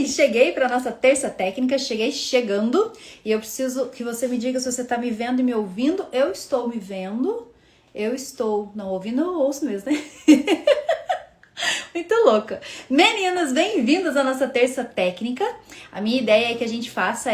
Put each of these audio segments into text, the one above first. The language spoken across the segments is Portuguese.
Cheguei para nossa terça técnica, chegando, e eu preciso que você me diga se você tá me vendo e me ouvindo. Eu estou me vendo, não ouvindo, eu ouço mesmo, né? Muito louca. Meninas, bem-vindas à nossa terça técnica. A minha ideia é que a gente faça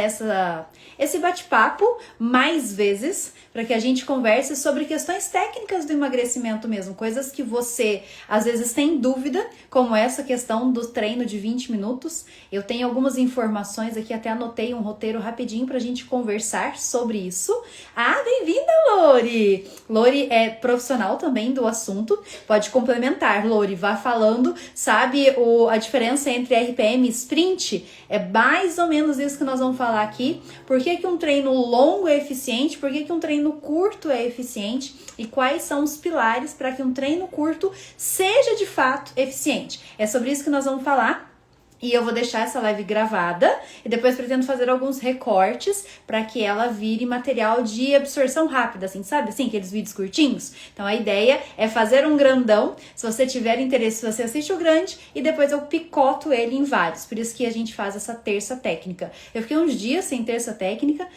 esse bate-papo mais vezes, para que a gente converse sobre questões técnicas do emagrecimento mesmo, coisas que você às vezes tem dúvida, como essa questão do treino de 20 minutos. Eu tenho algumas informações aqui, até anotei um roteiro rapidinho pra gente conversar sobre isso. Ah, bem-vinda, Lori! Lori é profissional também do assunto, pode complementar, Lori, vá falando. Sabe a diferença entre RPM e sprint? É mais ou menos isso que nós vamos falar aqui. Por que um treino longo é eficiente? Por que um treino curto é eficiente? E quais são os pilares para que um treino curto seja de fato eficiente? É sobre isso que nós vamos falar. E eu vou deixar essa live gravada e depois pretendo fazer alguns recortes para que ela vire material de absorção rápida, assim, sabe? Assim, aqueles vídeos curtinhos. Então a ideia é fazer um grandão. Se você tiver interesse, você assiste o grande e depois eu picoto ele em vários. Por isso que a gente faz essa terça técnica. Eu fiquei uns dias sem terça técnica,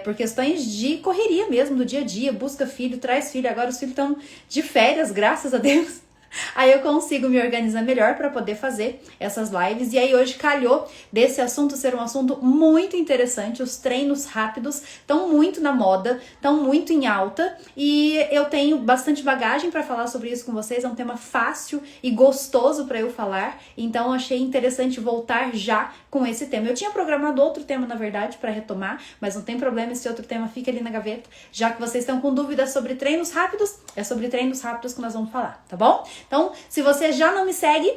por questões de correria mesmo, do dia a dia. Busca filho, traz filho. Agora os filhos estão de férias, graças a Deus. Aí eu consigo me organizar melhor para poder fazer essas lives. E aí hoje calhou desse assunto ser um assunto muito interessante. Os treinos rápidos estão muito na moda, estão muito em alta. E eu tenho bastante bagagem para falar sobre isso com vocês. É um tema fácil e gostoso para eu falar. Então achei interessante voltar já com esse tema. Eu tinha programado outro tema, na verdade, para retomar. Mas não tem problema, esse outro tema fica ali na gaveta. Já que vocês estão com dúvidas sobre treinos rápidos, é sobre treinos rápidos que nós vamos falar, tá bom? Então, se você já não me segue,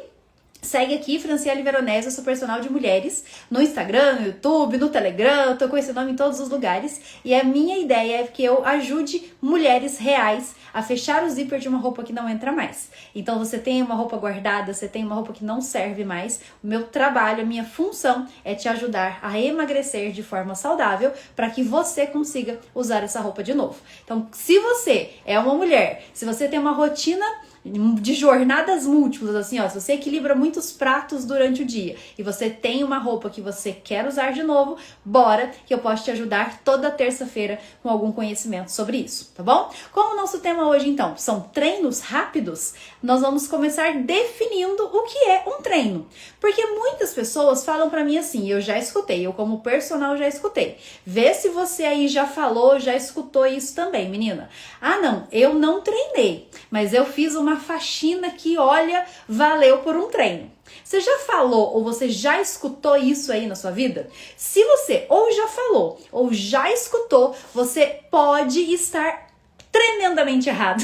segue aqui, Franciele Veronese, eu sou personal de mulheres, no Instagram, no YouTube, no Telegram, eu tô com esse nome em todos os lugares. E a minha ideia é que eu ajude mulheres reais a fechar o zíper de uma roupa que não entra mais. Então você tem uma roupa guardada, você tem uma roupa que não serve mais. O meu trabalho, a minha função é te ajudar a emagrecer de forma saudável para que você consiga usar essa roupa de novo. Então, se você é uma mulher, se você tem uma rotina de jornadas múltiplas, assim, ó, se você equilibra muitos pratos durante o dia e você tem uma roupa que você quer usar de novo, bora que eu posso te ajudar toda terça-feira com algum conhecimento sobre isso, tá bom? Como o nosso tema hoje, então, são treinos rápidos, nós vamos começar definindo o que é um treino. Porque muitas pessoas falam pra mim assim, eu já escutei, eu como personal já escutei. Vê se você aí já falou, já escutou isso também, menina. Ah, não, eu não treinei, mas eu fiz uma faxina que, olha, valeu por um treino. Você já falou ou você já escutou isso aí na sua vida? Se você ou já falou ou já escutou, você pode estar tremendamente errado.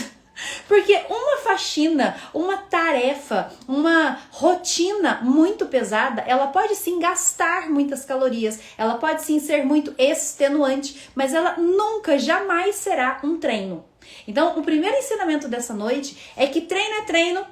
Porque uma faxina, uma tarefa, uma rotina muito pesada, ela pode sim gastar muitas calorias, ela pode sim ser muito extenuante, mas ela nunca, jamais será um treino. Então, o primeiro ensinamento dessa noite é que treino é treino,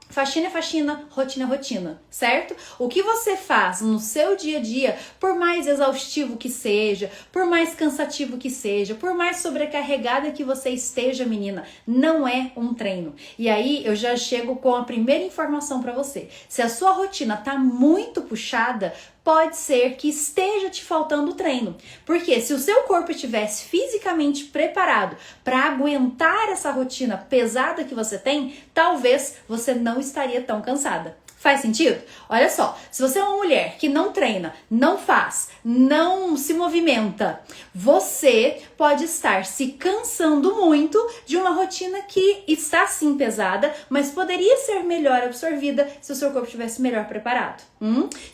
faxina é faxina, rotina é rotina, certo? O que você faz no seu dia a dia, por mais exaustivo que seja, por mais cansativo que seja, por mais sobrecarregada que você esteja, menina, não é um treino. E aí eu já chego com a primeira informação para você. Se a sua rotina tá muito puxada, pode ser que esteja te faltando treino. Porque se o seu corpo estivesse fisicamente preparado para aguentar essa rotina pesada que você tem, talvez você não estaria tão cansada. Faz sentido? Olha só, se você é uma mulher que não treina, não faz, não se movimenta, você pode estar se cansando muito de uma rotina que está sim pesada, mas poderia ser melhor absorvida se o seu corpo estivesse melhor preparado.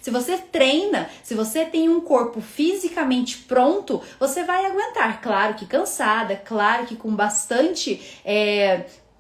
Se você treina, se você tem um corpo fisicamente pronto, você vai aguentar. Claro que cansada, claro que com bastante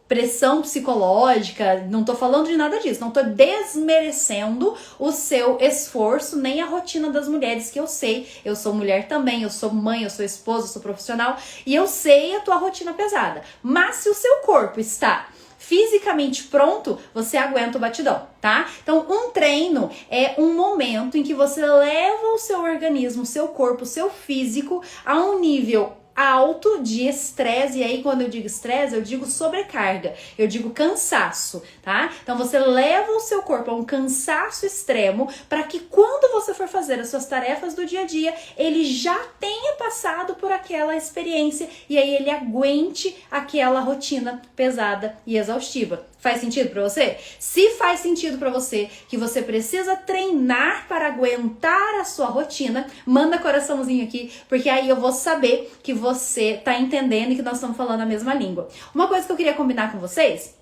pressão psicológica, não tô falando de nada disso, não tô desmerecendo o seu esforço, nem a rotina das mulheres, que eu sei, eu sou mulher também, eu sou mãe, eu sou esposa, eu sou profissional, e eu sei a tua rotina pesada. Mas se o seu corpo está fisicamente pronto, você aguenta o batidão, tá? Então, um treino é um momento em que você leva o seu organismo, o seu corpo, o seu físico a um nível alto de estresse, e aí quando eu digo estresse, eu digo sobrecarga, eu digo cansaço, tá? Então você leva o seu corpo a um cansaço extremo para que quando você for fazer as suas tarefas do dia a dia, ele já tenha passado por aquela experiência e aí ele aguente aquela rotina pesada e exaustiva. Faz sentido pra você? Se faz sentido pra você que você precisa treinar para aguentar a sua rotina, manda coraçãozinho aqui, porque aí eu vou saber que você tá entendendo e que nós estamos falando a mesma língua. Uma coisa que eu queria combinar com vocês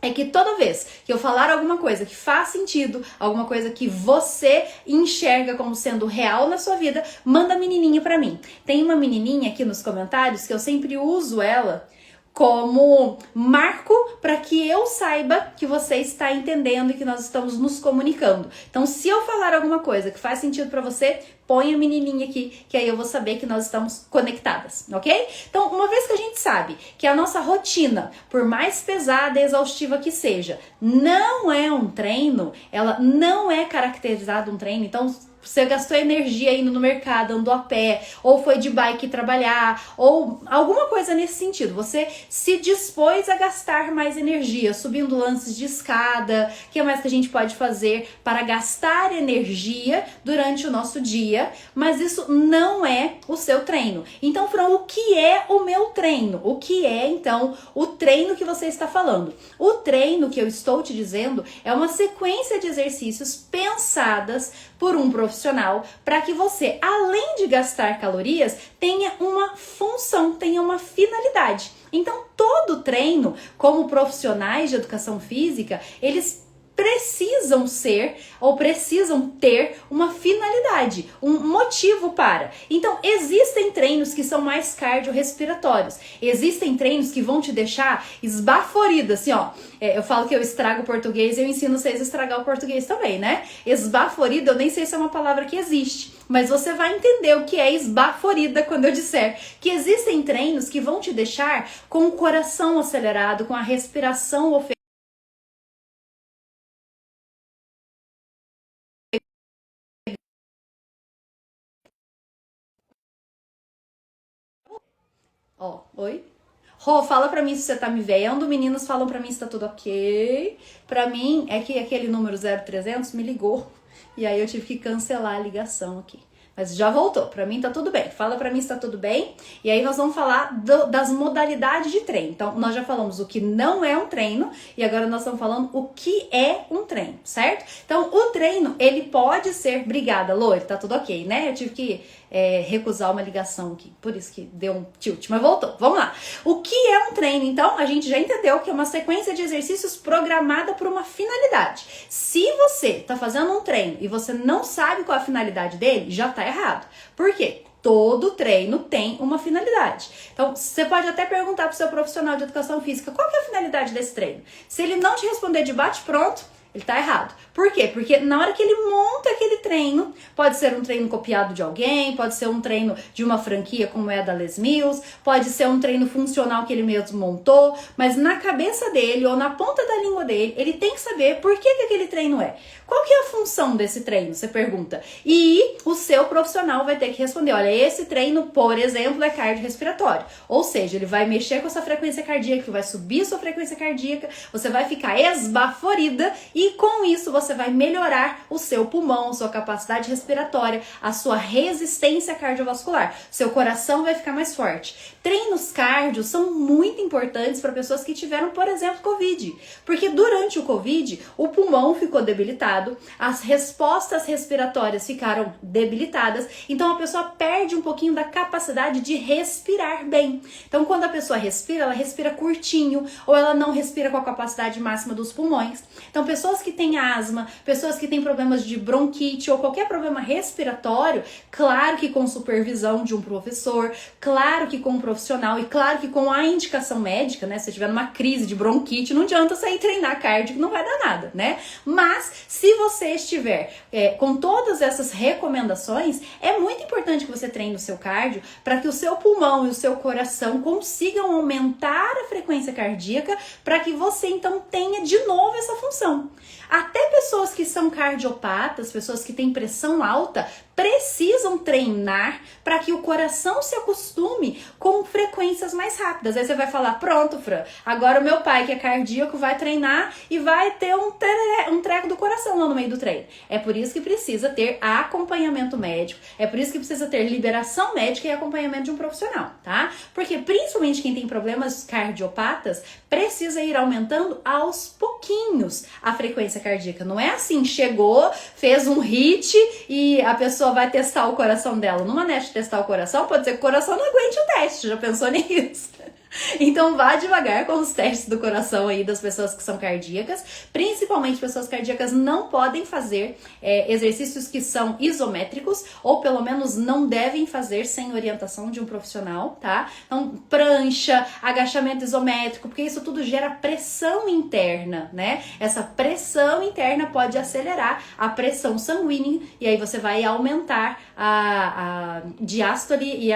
é que toda vez que eu falar alguma coisa que faz sentido, alguma coisa que você enxerga como sendo real na sua vida, manda a menininha pra mim. Tem uma menininha aqui nos comentários que eu sempre uso ela como marco para que eu saiba que você está entendendo e que nós estamos nos comunicando. Então, se eu falar alguma coisa que faz sentido para você, põe a menininha aqui, que aí eu vou saber que nós estamos conectadas, ok? Então, uma vez que a gente sabe que a nossa rotina, por mais pesada e exaustiva que seja, não é um treino, ela não é caracterizada um treino, então você gastou energia indo no mercado, andou a pé, ou foi de bike trabalhar, ou alguma coisa nesse sentido. Você se dispôs a gastar mais energia, subindo lances de escada. O que mais que a gente pode fazer para gastar energia durante o nosso dia? Mas isso não é o seu treino. Então, Fran, o que é o meu treino? O que é, então, o treino que você está falando? O treino que eu estou te dizendo é uma sequência de exercícios pensadas por um profissional para que você, além de gastar calorias, tenha uma função, tenha uma finalidade. Então, todo treino, como profissionais de educação física, eles precisam ser ou precisam ter uma finalidade, um motivo para. Então, existem treinos que são mais cardiorrespiratórios. Existem treinos que vão te deixar esbaforida, assim, ó. Eu falo que eu estrago o português e eu ensino vocês a estragar o português também, né? Esbaforida, eu nem sei se é uma palavra que existe, mas você vai entender o que é esbaforida quando eu disser que existem treinos que vão te deixar com o coração acelerado, com a respiração ofegante. Ó, oi? Rô, fala pra mim se você tá me vendo. Meninos falam pra mim se tá tudo ok. Pra mim, é que aquele número 0300 me ligou. E aí eu tive que cancelar a ligação aqui. Mas já voltou, pra mim tá tudo bem. Fala pra mim se tá tudo bem. E aí nós vamos falar das modalidades de treino. Então, nós já falamos o que não é um treino. E agora nós estamos falando o que é um treino, certo? Então, o treino, ele pode ser... Obrigada, Lore, tá tudo ok, né? Eu tive que recusar uma ligação aqui. Por isso que deu um tilt, mas voltou. Vamos lá. O que é um treino? Então, a gente já entendeu que é uma sequência de exercícios programada por uma finalidade. Se você tá fazendo um treino e você não sabe qual é a finalidade dele, já tá errado. Por quê? Todo treino tem uma finalidade. Então, você pode até perguntar pro seu profissional de educação física qual que é a finalidade desse treino. Se ele não te responder de bate-pronto, ele tá errado. Por quê? Porque na hora que ele monta aquele treino, pode ser um treino copiado de alguém, pode ser um treino de uma franquia como é a da Les Mills, pode ser um treino funcional que ele mesmo montou, mas na cabeça dele ou na ponta da língua dele, ele tem que saber por que aquele treino é. Qual que é a função desse treino? Você pergunta. E o seu profissional vai ter que responder, olha, esse treino, por exemplo, é cardiorrespiratório. Ou seja, ele vai mexer com a sua frequência cardíaca, vai subir a sua frequência cardíaca, você vai ficar esbaforida e com isso você vai melhorar o seu pulmão, sua capacidade respiratória, a sua resistência cardiovascular. Seu coração vai ficar mais forte. Treinos cardio são muito importantes para pessoas que tiveram, por exemplo, Covid. Porque durante o Covid, o pulmão ficou debilitado, as respostas respiratórias ficaram debilitadas, então a pessoa perde um pouquinho da capacidade de respirar bem. Então, quando a pessoa respira, ela respira curtinho, ou ela não respira com a capacidade máxima dos pulmões. Então, pessoas que têm asma, pessoas que têm problemas de bronquite ou qualquer problema respiratório, claro que com supervisão de um professor, claro que com um profissional e claro que com a indicação médica, né? Se você tiver numa crise de bronquite, não adianta sair treinar cardio, que não vai dar nada, né? Mas se você estiver com todas essas recomendações, é muito importante que você treine o seu cardio para que o seu pulmão e o seu coração consigam aumentar a frequência cardíaca para que você então tenha de novo essa função. Até pessoas que são cardiopatas, pessoas que têm pressão alta, precisam treinar para que o coração se acostume com frequências mais rápidas. Aí você vai falar, pronto, Fran, agora o meu pai que é cardíaco vai treinar e vai ter um treco do coração lá no meio do treino. É por isso que precisa ter acompanhamento médico, é por isso que precisa ter liberação médica e acompanhamento de um profissional, tá? Porque principalmente quem tem problemas cardiopatas precisa ir aumentando aos pouquinhos a frequência cardíaca. Não é assim, chegou, fez um hit e a pessoa vai testar o coração dela. Numa NET testar o coração, pode ser que o coração não aguente o teste. Já pensou nisso? Então vá devagar com os testes do coração aí das pessoas que são cardíacas. Principalmente pessoas cardíacas não podem fazer exercícios que são isométricos, ou pelo menos não devem fazer sem orientação de um profissional, tá? Então prancha, agachamento isométrico, porque isso tudo gera pressão interna, né? Essa pressão interna pode acelerar a pressão sanguínea e aí você vai aumentar a diástole e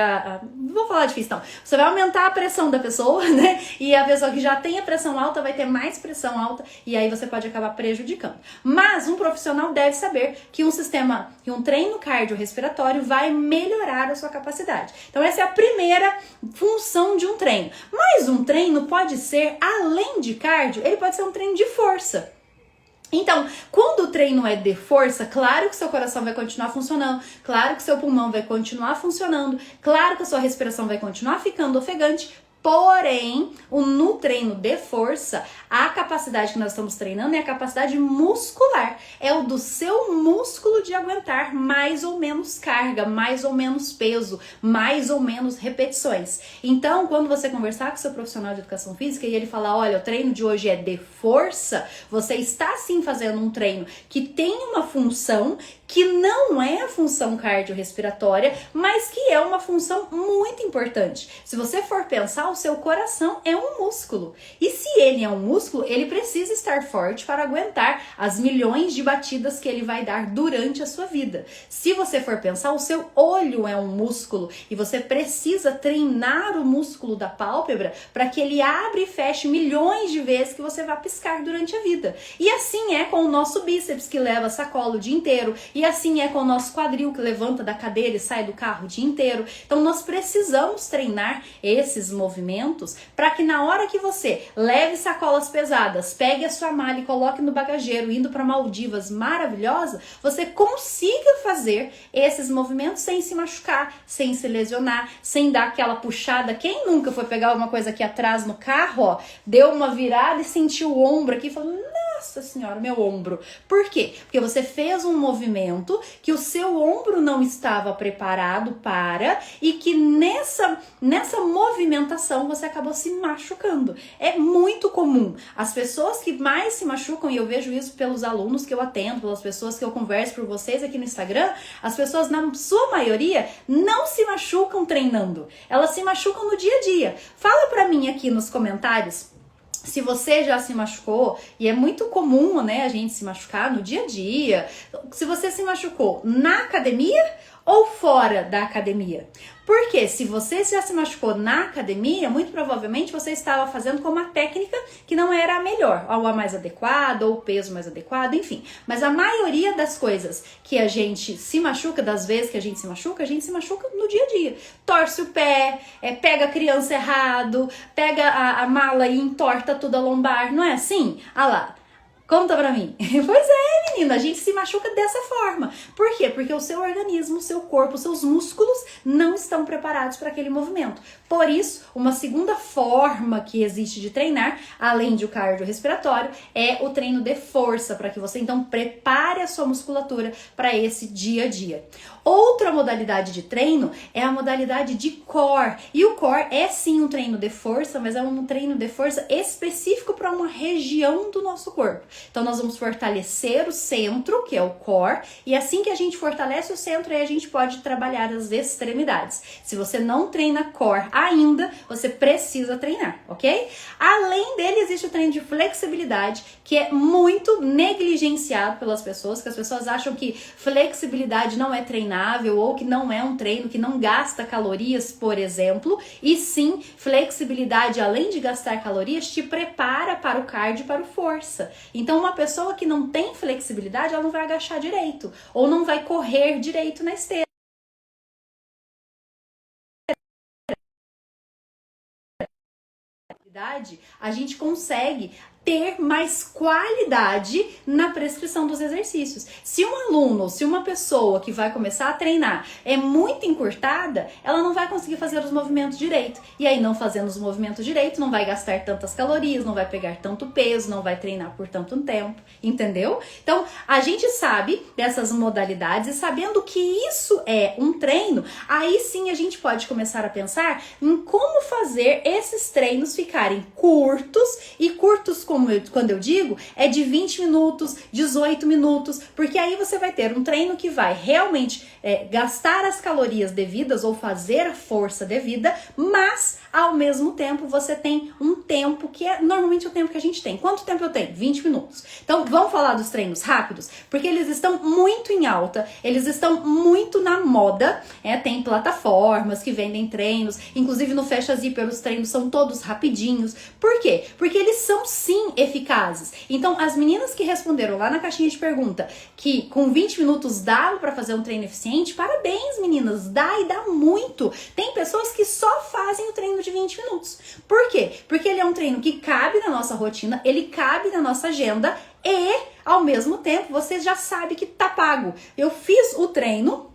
vou falar difícil, não. Você vai aumentar a pressão da pessoa, né? E a pessoa que já tem a pressão alta vai ter mais pressão alta e aí você pode acabar prejudicando. Mas um profissional deve saber que um treino cardiorrespiratório vai melhorar a sua capacidade. Então essa é a primeira função de um treino. Mas um treino pode ser, além de cardio, ele pode ser um treino de força. Então, quando o treino é de força, claro que seu coração vai continuar funcionando, claro que seu pulmão vai continuar funcionando, claro que a sua respiração vai continuar ficando ofegante, porém, no treino de força, a capacidade que nós estamos treinando é a capacidade muscular. É o do seu músculo de aguentar mais ou menos carga, mais ou menos peso, mais ou menos repetições. Então, quando você conversar com o seu profissional de educação física e ele falar, olha, o treino de hoje é de força, você está sim fazendo um treino que tem uma função que não é a função cardiorrespiratória, mas que é uma função muito importante. Se você for pensar, o seu coração é um músculo. E se ele é um músculo, ele precisa estar forte para aguentar as milhões de batidas que ele vai dar durante a sua vida. Se você for pensar, o seu olho é um músculo e você precisa treinar o músculo da pálpebra para que ele abra e feche milhões de vezes que você vai piscar durante a vida. E assim é com o nosso bíceps, que leva sacola o dia inteiro, e assim é com o nosso quadril, que levanta da cadeira e sai do carro o dia inteiro. Então nós precisamos treinar esses movimentos para que na hora que você leve sacolas pesadas, pegue a sua mala e coloque no bagageiro, indo para Maldivas maravilhosa, você consiga fazer esses movimentos sem se machucar, sem se lesionar, sem dar aquela puxada. Quem nunca foi pegar alguma coisa aqui atrás no carro, ó, deu uma virada e sentiu o ombro aqui e falou, nossa senhora, meu ombro. Por quê? Porque você fez um movimento que o seu ombro não estava preparado para e que nessa movimentação você acabou se machucando. É muito comum. As pessoas que mais se machucam, e eu vejo isso pelos alunos que eu atendo, pelas pessoas que eu converso por vocês aqui no Instagram, as pessoas, na sua maioria, não se machucam treinando. Elas se machucam no dia a dia. Fala pra mim aqui nos comentários se você já se machucou, e é muito comum, né, a gente se machucar no dia a dia. Se você se machucou na academia ou fora da academia? Porque se você já se machucou na academia, muito provavelmente você estava fazendo com uma técnica que não era a melhor, ou a mais adequada, ou o peso mais adequado, enfim. Mas a maioria das coisas que a gente se machuca, das vezes que a gente se machuca no dia a dia. Torce o pé, pega a criança errado, pega a mala e entorta tudo a lombar, não é assim? Ah lá. Conta pra mim. Pois é, menina, a gente se machuca dessa forma. Por quê? Porque o seu organismo, o seu corpo, os seus músculos não estão preparados para aquele movimento. Por isso, uma segunda forma que existe de treinar, além de o cardiorrespiratório, é o treino de força, para que você então prepare a sua musculatura para esse dia a dia. Outra modalidade de treino é a modalidade de core. E o core é sim um treino de força, mas é um treino de força específico para uma região do nosso corpo. Então nós vamos fortalecer o centro, que é o core, e assim que a gente fortalece o centro, aí a gente pode trabalhar as extremidades. Se você não treina core ainda, você precisa treinar, ok? Além dele, existe o treino de flexibilidade, que é muito negligenciado pelas pessoas, que as pessoas acham que flexibilidade não é treinável, ou que não é um treino que não gasta calorias, por exemplo, e sim, flexibilidade, além de gastar calorias, te prepara para o cardio e para o força. Então, uma pessoa que não tem flexibilidade, ela não vai agachar direito, ou não vai correr direito na esteira. A gente consegue ter mais qualidade na prescrição dos exercícios. Se um aluno, se uma pessoa que vai começar a treinar é muito encurtada, ela não vai conseguir fazer os movimentos direito. E aí, não fazendo os movimentos direito, não vai gastar tantas calorias, não vai pegar tanto peso, não vai treinar por tanto tempo, entendeu? Então, a gente sabe dessas modalidades e sabendo que isso é um treino, aí sim a gente pode começar a pensar em como fazer esses treinos ficarem curtos, e curtos, quando eu digo, é de 20 minutos, 18 minutos, porque aí você vai ter um treino que vai realmente gastar as calorias devidas ou fazer a força devida, mas ao mesmo tempo você tem um tempo que é normalmente o tempo que a gente tem. Quanto tempo eu tenho? 20 minutos. Então vamos falar dos treinos rápidos, porque eles estão muito em alta, eles estão muito na moda, tem plataformas que vendem treinos, inclusive no Fecha Zíper os treinos são todos rapidinhos. Por quê? Porque eles são sim eficazes. Então, as meninas que responderam lá na caixinha de pergunta que com 20 minutos dá para fazer um treino eficiente, parabéns, meninas, dá e dá muito. Tem pessoas que só fazem o treino de 20 minutos. Por quê? Porque ele é um treino que cabe na nossa rotina, ele cabe na nossa agenda e, ao mesmo tempo, você já sabe que tá pago. Eu fiz o treino.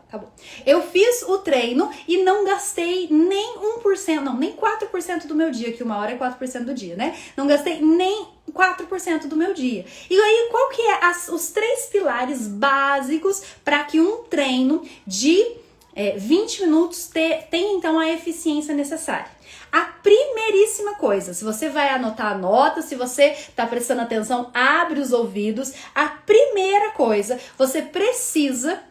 Acabou. Eu fiz o treino e não gastei nem 1%, não, nem 4% do meu dia, que uma hora é 4% do dia, né? Não gastei nem 4% do meu dia. E aí, qual que é os 3 pilares básicos para que um treino de 20 minutos tenha, então, a eficiência necessária? A primeiríssima coisa, se você vai anotar, anota, se você tá prestando atenção, abre os ouvidos. A primeira coisa, você precisa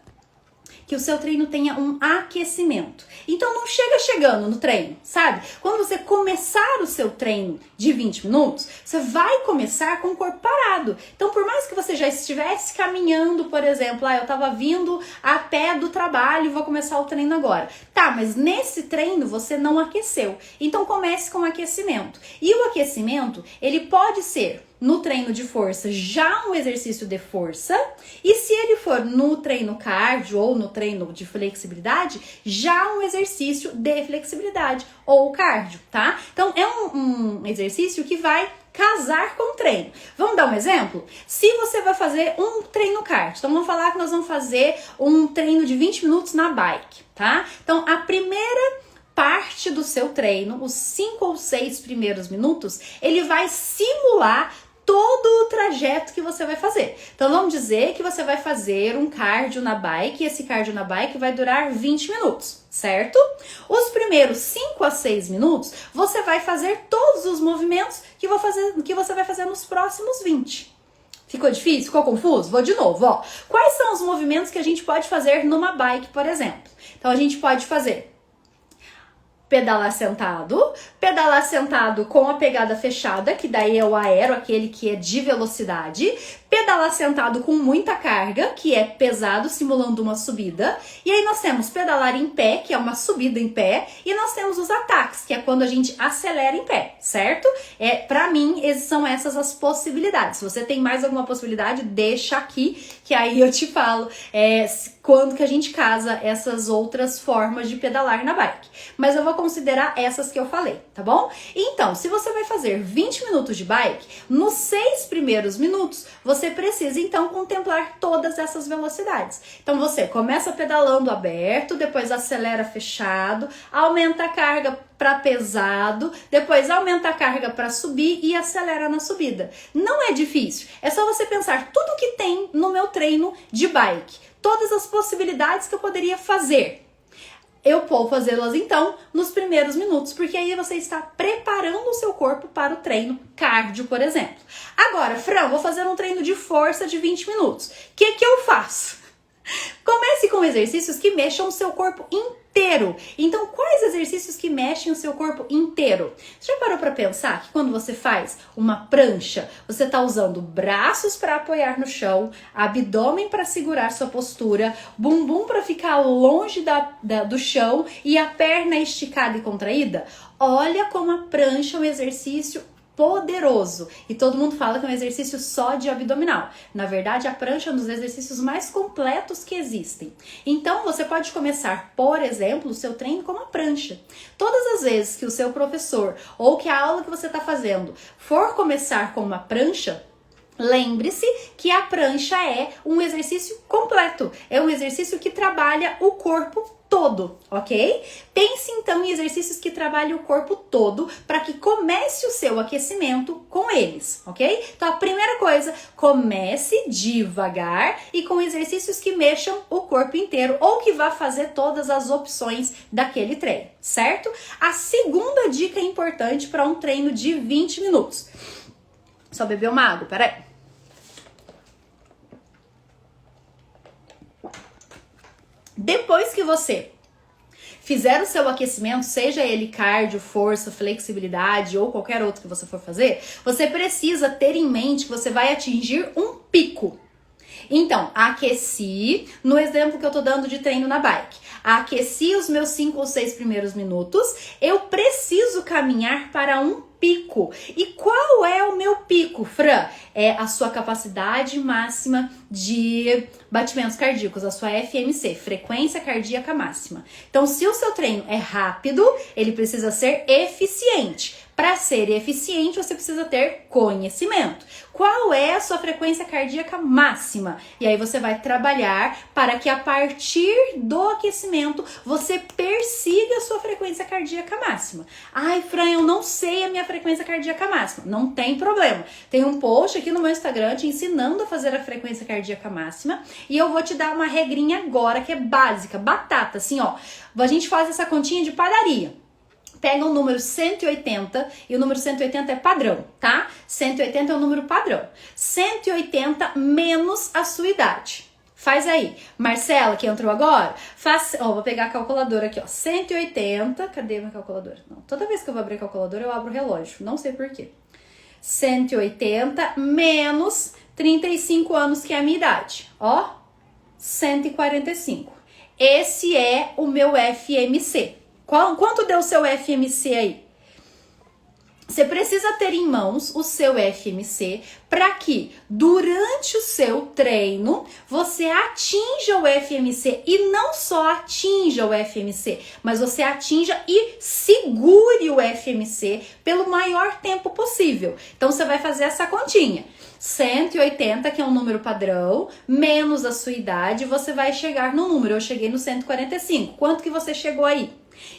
que o seu treino tenha um aquecimento. Então não chega chegando no treino, sabe? Quando você começar o seu treino de 20 minutos, você vai começar com o corpo parado. Então por mais que você já estivesse caminhando, por exemplo, eu tava vindo a pé do trabalho e vou começar o treino agora. Tá, mas nesse treino você não aqueceu. Então comece com o aquecimento. E o aquecimento, ele pode ser no treino de força, já um exercício de força, e se ele for no treino cardio ou no treino de flexibilidade, já um exercício de flexibilidade ou cardio, tá? Então é um exercício que vai casar com o treino. Vamos dar um exemplo? Se você vai fazer um treino cardio, então vamos falar que nós vamos fazer um treino de 20 minutos na bike, tá? Então a primeira parte do seu treino, os 5 ou 6 primeiros minutos, ele vai simular todo o trajeto que você vai fazer. Então vamos dizer que você vai fazer um cardio na bike, e esse cardio na bike vai durar 20 minutos, certo? Os primeiros 5 a 6 minutos, você vai fazer todos os movimentos que você vai fazer nos próximos 20. Ficou difícil? Ficou confuso? Vou de novo, ó. Quais são os movimentos que a gente pode fazer numa bike, por exemplo? Então a gente pode fazer pedalar sentado com a pegada fechada, que daí é o aero, aquele que é de velocidade, pedalar sentado com muita carga, que é pesado, simulando uma subida, e aí nós temos pedalar em pé, que é uma subida em pé, e nós temos os ataques, que é quando a gente acelera em pé, certo? Pra mim, são essas as possibilidades. Se você tem mais alguma possibilidade, deixa aqui, que aí eu te falo quando que a gente casa essas outras formas de pedalar na bike. Mas eu vou considerar essas que eu falei, tá bom? Então, se você vai fazer 20 minutos de bike, nos 6 primeiros minutos, você precisa, então, contemplar todas essas velocidades. Então, você começa pedalando aberto, depois acelera fechado, aumenta a carga para pesado, depois aumenta a carga para subir e acelera na subida. Não é difícil, é só você pensar tudo que tem no meu treino de bike, todas as possibilidades que eu poderia fazer. Eu vou fazê-las então nos primeiros minutos, porque aí você está preparando o seu corpo para o treino cardio, por exemplo. Agora, Fran, vou fazer um treino de força de 20 minutos. O que eu faço? Comece com exercícios que mexam o seu corpo inteiro. Então, quais exercícios que mexem o seu corpo inteiro? Você já parou para pensar que quando você faz uma prancha, você está usando braços para apoiar no chão, abdômen para segurar sua postura, bumbum para ficar longe do chão e a perna esticada e contraída? Olha como a prancha é um exercício poderoso. E todo mundo fala que é um exercício só de abdominal. Na verdade, a prancha é um dos exercícios mais completos que existem. Então, você pode começar, por exemplo, o seu treino com uma prancha. Todas as vezes que o seu professor ou que a aula que você está fazendo for começar com uma prancha, lembre-se que a prancha é um exercício completo. É um exercício que trabalha o corpo todo, ok? Pense então em exercícios que trabalhem o corpo todo para que comece o seu aquecimento com eles, ok? Então a primeira coisa, comece devagar e com exercícios que mexam o corpo inteiro ou que vá fazer todas as opções daquele treino, certo? A segunda dica importante para um treino de 20 minutos. Só beber uma água, peraí. Depois que você fizer o seu aquecimento, seja ele cardio, força, flexibilidade ou qualquer outro que você for fazer, você precisa ter em mente que você vai atingir um pico. Então, aqueci, no exemplo que eu tô dando de treino na bike, aqueci os meus 5 ou 6 primeiros minutos, eu preciso caminhar para um pico. E qual é o meu pico, Fran? É a sua capacidade máxima de batimentos cardíacos, a sua FMC, frequência cardíaca máxima. Então, se o seu treino é rápido, ele precisa ser eficiente. Para ser eficiente, você precisa ter conhecimento. Qual é a sua frequência cardíaca máxima? E aí você vai trabalhar para que a partir do aquecimento você persiga a sua frequência cardíaca máxima. Ai, Fran, eu não sei a minha frequência cardíaca máxima. Não tem problema. Tem um post aqui no meu Instagram te ensinando a fazer a frequência cardíaca máxima e eu vou te dar uma regrinha agora que é básica, batata, assim, ó. A gente faz essa continha de padaria. Pega o número 180 e o número 180 é padrão, tá? 180 é o número padrão. 180 menos a sua idade. Faz aí. Marcela, que entrou agora, vou pegar a calculadora aqui, ó. 180, cadê a minha calculadora? Não, toda vez que eu vou abrir a calculadora eu abro o relógio, não sei por quê. 180 menos 35 anos, que é a minha idade. Ó, 145. Esse é o meu FMC. Quanto deu o seu FMC aí? Você precisa ter em mãos o seu FMC para que durante o seu treino você atinja o FMC e não só atinja o FMC, mas você atinja e segure o FMC pelo maior tempo possível. Então você vai fazer essa continha. 180, que é um número padrão, menos a sua idade, você vai chegar no número. Eu cheguei no 145. Quanto que você chegou aí?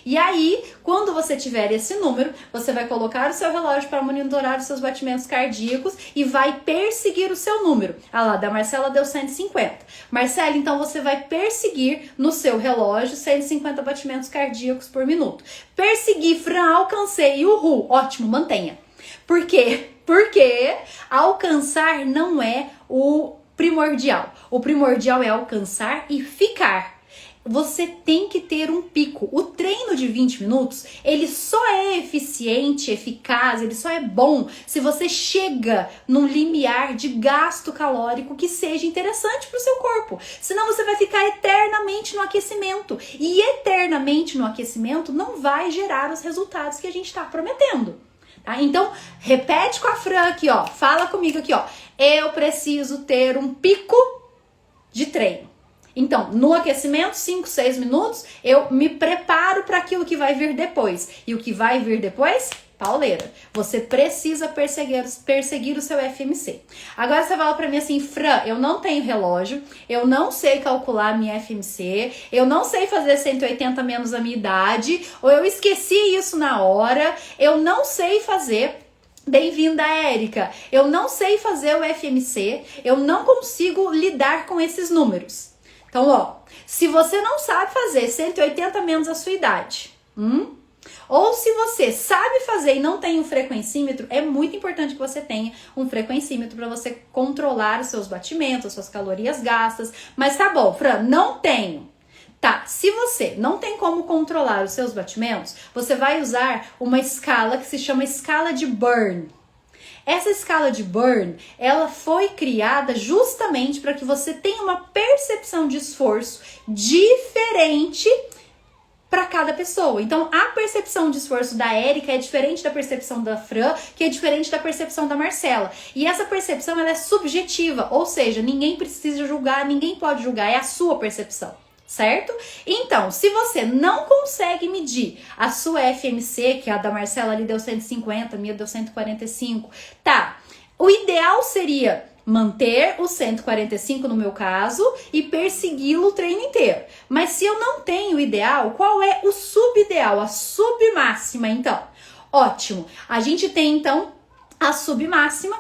E aí, quando você tiver esse número, você vai colocar o seu relógio para monitorar os seus batimentos cardíacos e vai perseguir o seu número. Ah lá, da Marcela deu 150. Marcela, então você vai perseguir no seu relógio 150 batimentos cardíacos por minuto. Persegui, Fran, alcancei, uhul, ótimo, mantenha. Por quê? Porque alcançar não é o primordial. O primordial é alcançar e ficar. Você tem que ter um pico. O treino de 20 minutos, ele só é eficiente, eficaz, ele só é bom se você chega num limiar de gasto calórico que seja interessante para o seu corpo. Senão você vai ficar eternamente no aquecimento. E eternamente no aquecimento não vai gerar os resultados que a gente está prometendo. Tá? Então, repete com a Fran aqui, ó. Fala comigo aqui, ó. Eu preciso ter um pico de treino. Então, no aquecimento, 5, 6 minutos, eu me preparo para aquilo que vai vir depois. E o que vai vir depois? Pauleira. Você precisa perseguir o seu FMC. Agora você fala para mim assim, Fran, eu não tenho relógio, eu não sei calcular minha FMC, eu não sei fazer 180 menos a minha idade, ou eu esqueci isso na hora, eu não sei fazer. Bem-vinda, Érica. Eu não sei fazer o FMC, eu não consigo lidar com esses números. Então, ó, se você não sabe fazer 180 menos a sua idade, ou se você sabe fazer e não tem um frequencímetro, é muito importante que você tenha um frequencímetro para você controlar os seus batimentos, as suas calorias gastas. Mas tá bom, Fran, não tenho. Tá, se você não tem como controlar os seus batimentos, você vai usar uma escala que se chama escala de Burn. Essa escala de Burn, ela foi criada justamente para que você tenha uma percepção de esforço diferente para cada pessoa. Então, a percepção de esforço da Érica é diferente da percepção da Fran, que é diferente da percepção da Marcela. E essa percepção, ela é subjetiva, ou seja, ninguém precisa julgar, ninguém pode julgar, é a sua percepção, certo? Então, se você não consegue medir a sua FMC, que a da Marcela ali deu 150, a minha deu 145, tá, o ideal seria manter o 145 no meu caso e persegui-lo o treino inteiro. Mas se eu não tenho o ideal, qual é o subideal, a submáxima então? Ótimo, a gente tem então a submáxima,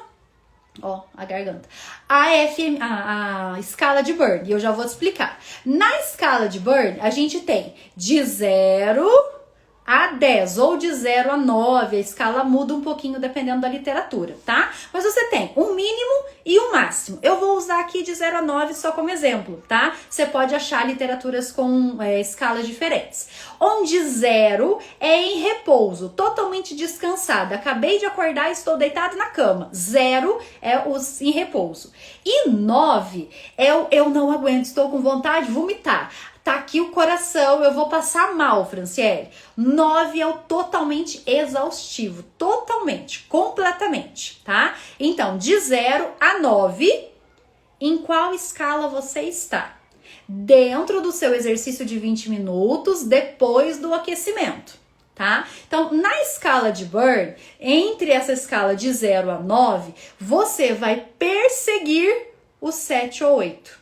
ó, a garganta, a escala de Burn, e eu já vou te explicar. Na escala de Burn, a gente tem de 0 a 10 ou de 0 a 9, a escala muda um pouquinho dependendo da literatura, tá? Mas você tem um mínimo e um máximo. Eu vou usar aqui de 0 a 9 só como exemplo, tá? Você pode achar literaturas com escalas diferentes. Onde 0 é em repouso, totalmente descansada. Acabei de acordar e estou deitado na cama. 0 é os em repouso. E 9 é o eu não aguento, estou com vontade de vomitar. Tá aqui o coração, eu vou passar mal, Franciele. 9 é o totalmente exaustivo, totalmente, completamente, tá? Então, de 0 a 9, em qual escala você está? Dentro do seu exercício de 20 minutos, depois do aquecimento, tá? Então, na escala de Burn, entre essa escala de 0 a 9, você vai perseguir o 7 ou 8.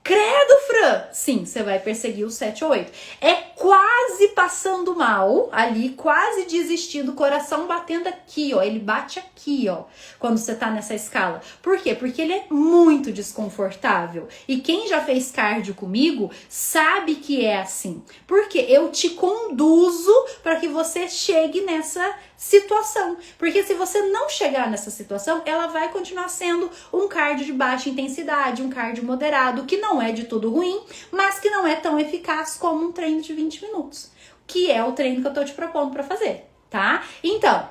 Credo, Fran! Sim, você vai perseguir o 7 ou 8. É quase passando mal, ali, quase desistindo, o coração batendo aqui, ó. Ele bate aqui, ó, quando você tá nessa escala. Por quê? Porque ele é muito desconfortável. E quem já fez cardio comigo sabe que é assim. Porque eu te conduzo para que você chegue nessa situação. Porque se você não chegar nessa situação, ela vai continuar sendo um cardio de baixa intensidade, um cardio moderado, que não é de tudo ruim, mas que não é tão eficaz como um treino de 20 minutos, que é o treino que eu tô te propondo para fazer, tá? Então,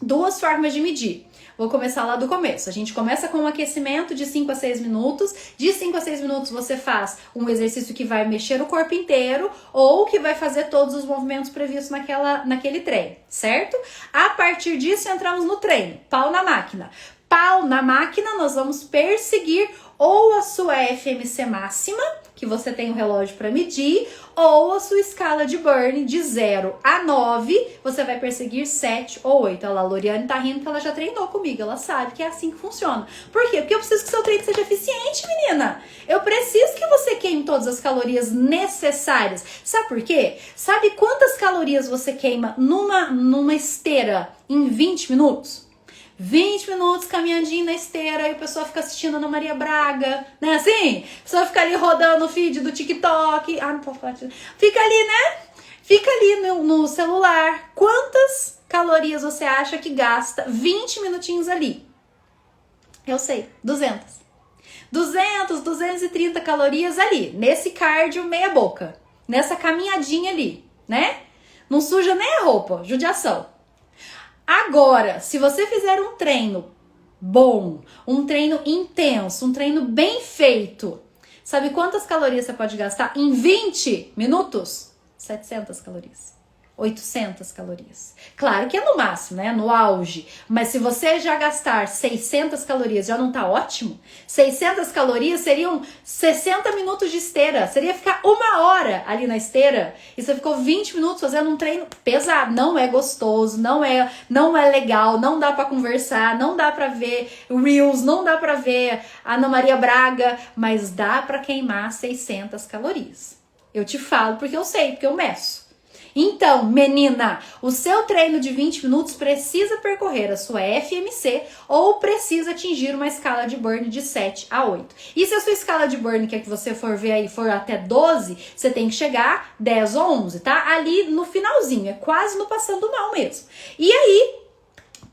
duas formas de medir. Vou começar lá do começo. A gente começa com um aquecimento de 5 a 6 minutos. De 5 a 6 minutos você faz um exercício que vai mexer o corpo inteiro ou que vai fazer todos os movimentos previstos naquele treino, certo? A partir disso entramos no treino. Pau na máquina. Pau na máquina, nós vamos perseguir ou a sua FMC máxima, que você tem um relógio para medir, ou a sua escala de Burn de 0 a 9, você vai perseguir 7 ou 8. Olha lá, a Loriane tá rindo que ela já treinou comigo, ela sabe que é assim que funciona. Por quê? Porque eu preciso que seu treino seja eficiente, menina. Eu preciso que você queime todas as calorias necessárias. Sabe por quê? Sabe quantas calorias você queima numa esteira em 20 minutos? 20 minutos caminhandinho na esteira e o pessoal fica assistindo a Ana Maria Braga, né? Assim, a pessoa fica ali rodando o feed do TikTok. Ah, não pode falar. Fica ali, né? Fica ali no celular. Quantas calorias você acha que gasta 20 minutinhos ali? Eu sei, 200. 230 calorias ali, nesse cardio meia boca, nessa caminhadinha ali, né? Não suja nem a roupa, judiação. Agora, se você fizer um treino bom, um treino intenso, um treino bem feito, sabe quantas calorias você pode gastar em 20 minutos? 700 calorias. 800 calorias. Claro que é no máximo, né? No auge. Mas se você já gastar 600 calorias, já não tá ótimo? 600 calorias seriam 60 minutos de esteira. Seria ficar 1 hora ali na esteira. E você ficou 20 minutos fazendo um treino pesado. Não é gostoso, não é legal, não dá pra conversar, não dá pra ver Reels, não dá pra ver a Ana Maria Braga, mas dá pra queimar 600 calorias. Eu te falo porque eu sei, porque eu meço. Então, menina, o seu treino de 20 minutos precisa percorrer a sua FMC ou precisa atingir uma escala de Burn de 7 a 8. E se a sua escala de Burn, que é que você for ver aí, for até 12, você tem que chegar 10 ou 11, tá? Ali no finalzinho, é quase no passando mal mesmo. E aí,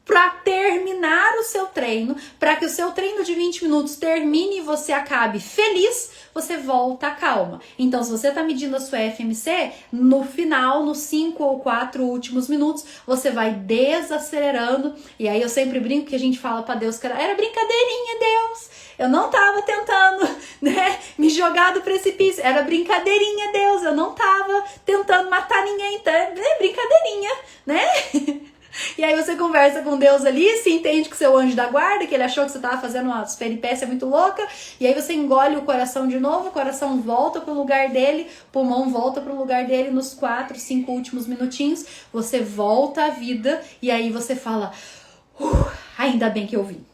para terminar o seu treino, para que o seu treino de 20 minutos termine e você acabe feliz, você volta à calma. Então, se você está medindo a sua FMC, no final, nos 5 ou 4 últimos minutos, você vai desacelerando. E aí eu sempre brinco que a gente fala para Deus que era brincadeirinha, Deus. Eu não tava tentando, né, me jogar do precipício. Era brincadeirinha, Deus. Eu não tava tentando matar ninguém. Então, é brincadeirinha, né? E aí você conversa com Deus ali, se entende com seu anjo da guarda, que ele achou que você estava fazendo uma peripécia muito louca, e aí você engole o coração de novo, o coração volta pro lugar dele, o pulmão volta pro lugar dele nos 4, 5 últimos minutinhos, você volta à vida, e aí você fala, ainda bem que eu vim,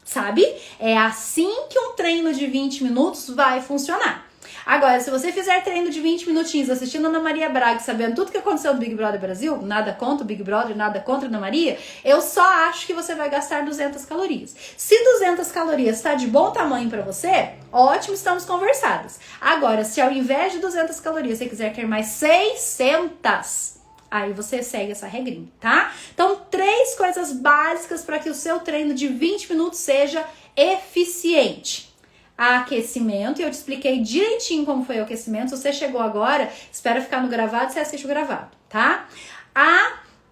sabe? É assim que um treino de 20 minutos vai funcionar. Agora, se você fizer treino de 20 minutinhos assistindo a Ana Maria Braga, sabendo tudo que aconteceu no Big Brother Brasil, nada contra o Big Brother, nada contra a Ana Maria, eu só acho que você vai gastar 200 calorias. Se 200 calorias está de bom tamanho para você, ótimo, estamos conversadas. Agora, se ao invés de 200 calorias você quiser ter mais 600, aí você segue essa regrinha, tá? Então, 3 coisas básicas para que o seu treino de 20 minutos seja eficiente. Aquecimento, e eu te expliquei direitinho como foi o aquecimento. Se você chegou agora, espera ficar no gravado, você assiste o gravado, tá?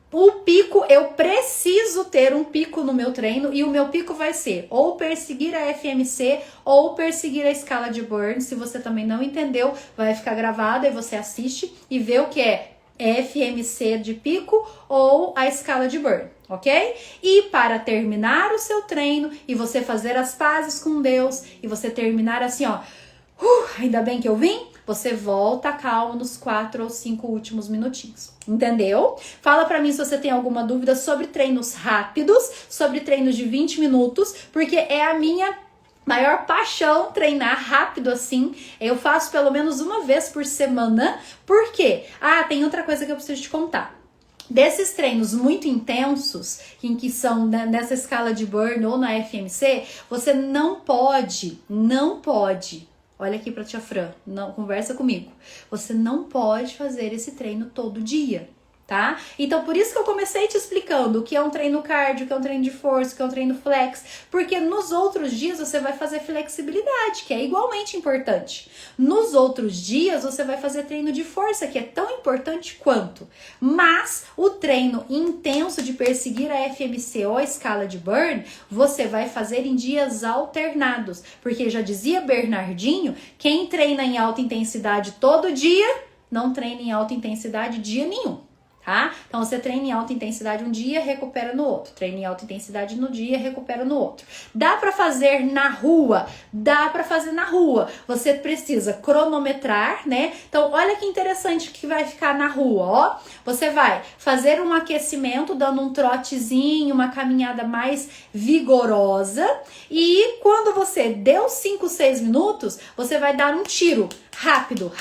O pico, eu preciso ter um pico no meu treino, e o meu pico vai ser ou perseguir a FMC ou perseguir a escala de Burn. Se você também não entendeu, vai ficar gravado e você assiste e vê o que é FMC de pico ou a escala de Burn, ok? E para terminar o seu treino e você fazer as pazes com Deus e você terminar assim, ó, ainda bem que eu vim, você volta calma nos 4 ou 5 últimos minutinhos, entendeu? Fala pra mim se você tem alguma dúvida sobre treinos rápidos, sobre treinos de 20 minutos, porque é a minha maior paixão treinar rápido assim. Eu faço pelo menos uma vez por semana. Por quê? Tem outra coisa que eu preciso te contar. Desses treinos muito intensos, em que são nessa escala de Burn ou na FMC, você não pode, olha aqui pra tia Fran, não, conversa comigo. Você não pode fazer esse treino todo dia, tá? Então, por isso que eu comecei te explicando o que é um treino cardio, o que é um treino de força, o que é um treino flex, porque nos outros dias você vai fazer flexibilidade, que é igualmente importante. Nos outros dias você vai fazer treino de força, que é tão importante quanto. Mas o treino intenso de perseguir a FMC ou a escala de Burn, você vai fazer em dias alternados, porque já dizia Bernardinho, quem treina em alta intensidade todo dia, não treina em alta intensidade dia nenhum. Tá? Então você treina em alta intensidade um dia, recupera no outro. Treina em alta intensidade no dia, recupera no outro. Dá pra fazer na rua? Dá pra fazer na rua. Você precisa cronometrar, né? Então olha que interessante que vai ficar na rua, ó. Você vai fazer um aquecimento, dando um trotezinho, uma caminhada mais vigorosa. E quando você deu 5, 6 minutos, você vai dar um tiro. Rápido.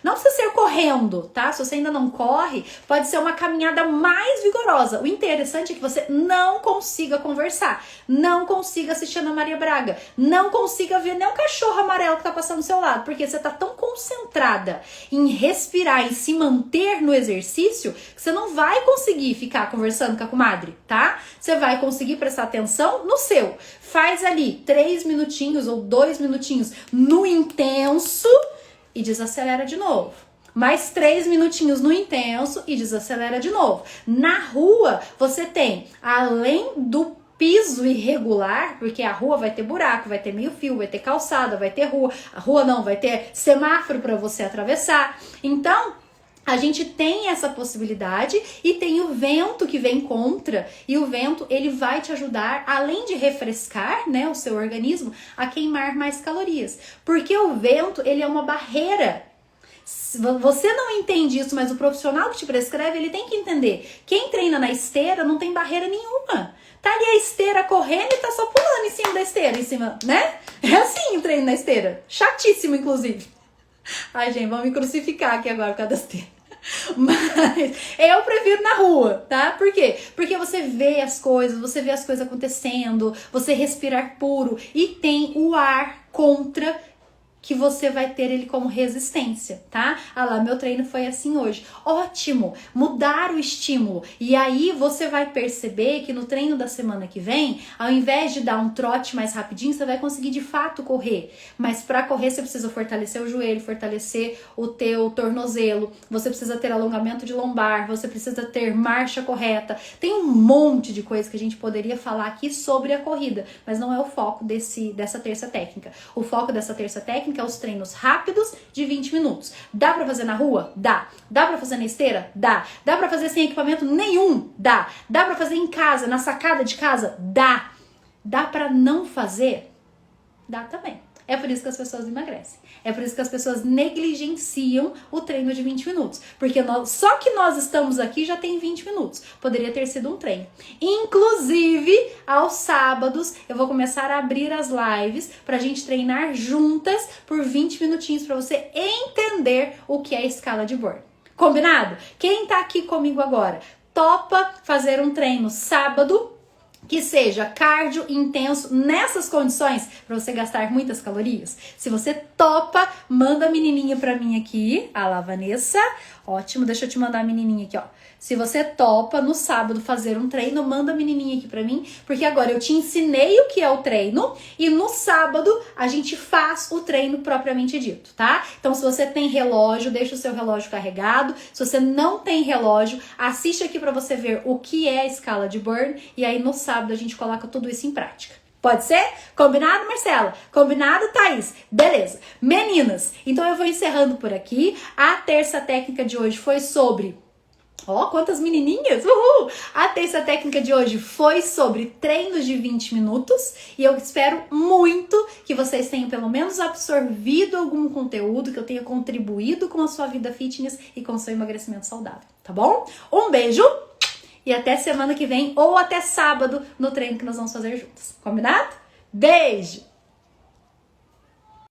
Não precisa ser correndo, tá? Se você ainda não corre, pode ser uma caminhada mais vigorosa. O interessante é que você não consiga conversar, não consiga assistir a Ana Maria Braga, não consiga ver nem um cachorro amarelo que tá passando do seu lado, porque você tá tão concentrada em respirar, em se manter no exercício, que você não vai conseguir ficar conversando com a comadre, tá? Você vai conseguir prestar atenção no seu. Faz ali 3 minutinhos ou 2 minutinhos no intenso e desacelera de novo. Mais 3 minutinhos no intenso e desacelera de novo. Na rua, você tem, além do piso irregular, porque a rua vai ter buraco, vai ter meio fio, vai ter calçada, vai ter rua. A rua não, vai ter semáforo para você atravessar. Então, a gente tem essa possibilidade e tem o vento que vem contra, e o vento ele vai te ajudar, além de refrescar, né, o seu organismo, a queimar mais calorias, porque o vento ele é uma barreira. Você não entende isso, mas o profissional que te prescreve, ele tem que entender. Quem treina na esteira não tem barreira nenhuma. Tá ali a esteira correndo e tá só pulando em cima da esteira, em cima, né? É assim o treino na esteira. Chatíssimo, inclusive. Ai, gente, vão me crucificar aqui agora por causa da esteira. Mas eu prefiro na rua, tá? Por quê? Porque você vê as coisas acontecendo, você respirar puro e tem o ar contra que você vai ter ele como resistência, tá? Ah lá, meu treino foi assim hoje. Ótimo! Mudar o estímulo. E aí você vai perceber que no treino da semana que vem, ao invés de dar um trote mais rapidinho, você vai conseguir de fato correr. Mas para correr você precisa fortalecer o joelho, fortalecer o teu tornozelo, você precisa ter alongamento de lombar, você precisa ter marcha correta. Tem um monte de coisa que a gente poderia falar aqui sobre a corrida, mas não é o foco dessa terça técnica. O foco dessa terça técnica é os treinos rápidos de 20 minutos. Dá pra fazer na rua? Dá. Dá pra fazer na esteira? Dá. Dá pra fazer sem equipamento nenhum? Dá. Dá pra fazer em casa, na sacada de casa? Dá. Dá pra não fazer? Dá também. É por isso que as pessoas emagrecem. É por isso que as pessoas negligenciam o treino de 20 minutos. Porque só que nós estamos aqui já tem 20 minutos. Poderia ter sido um treino. Inclusive, aos sábados, eu vou começar a abrir as lives pra gente treinar juntas por 20 minutinhos pra você entender o que é a escala de Born. Combinado? Quem tá aqui comigo agora topa fazer um treino sábado que seja cardio intenso nessas condições para você gastar muitas calorias? Se você topa, manda a menininha pra mim aqui. Ah lá, Vanessa. Ótimo, deixa eu te mandar a menininha aqui, ó. Se você topa no sábado fazer um treino, manda a menininha aqui pra mim, porque agora eu te ensinei o que é o treino e no sábado a gente faz o treino propriamente dito, tá? Então se você tem relógio, deixa o seu relógio carregado. Se você não tem relógio, assiste aqui pra você ver o que é a escala de Born e aí no sábado a gente coloca tudo isso em prática. Pode ser? Combinado, Marcela? Combinado, Thaís? Beleza. Meninas, então eu vou encerrando por aqui. A terça técnica de hoje foi sobre... Ó, quantas menininhas! Uhul! A terça técnica de hoje foi sobre treinos de 20 minutos e eu espero muito que vocês tenham pelo menos absorvido algum conteúdo, que eu tenha contribuído com a sua vida fitness e com o seu emagrecimento saudável, tá bom? Um beijo! E até semana que vem ou até sábado no treino que nós vamos fazer juntos. Combinado? Beijo!